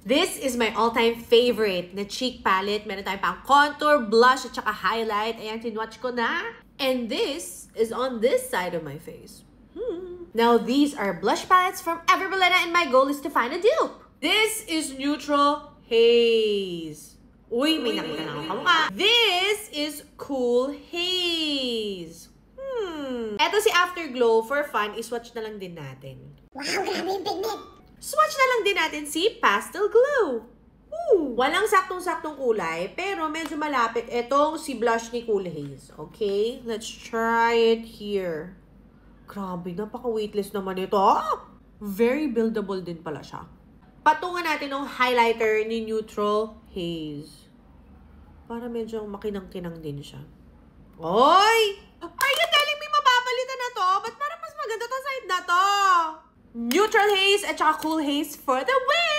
This is my all-time favorite na cheek palette. Meron tayong pang contour, blush, at saka highlight. Ayan, tinwatch ko na. And this is on this side of my face. Now, these are blush palettes from Everboleta, and my goal is to find a dupe. This is Neutral Haze. Uy, may nakita na akong kamukha. This is Cool Haze. Eto si Afterglow. For fun, iswatch na lang din natin. Wow, grabe yung pigment! Swatch na lang din natin si Pastel Glow. Walang saktong-saktong kulay, pero medyo malapit. Etong si blush ni Cool Haze. Okay? Let's try it here. Grabe, napaka-weightless naman ito. Very buildable din pala siya. Patungan natin ng highlighter ni Neutral Haze. Para medyo makinang-kinang din siya. Oy! Are you telling me mapapalitan na to? Ba't parang mas maganda to side na to? Neutral Haze at saka Cool Haze for the win!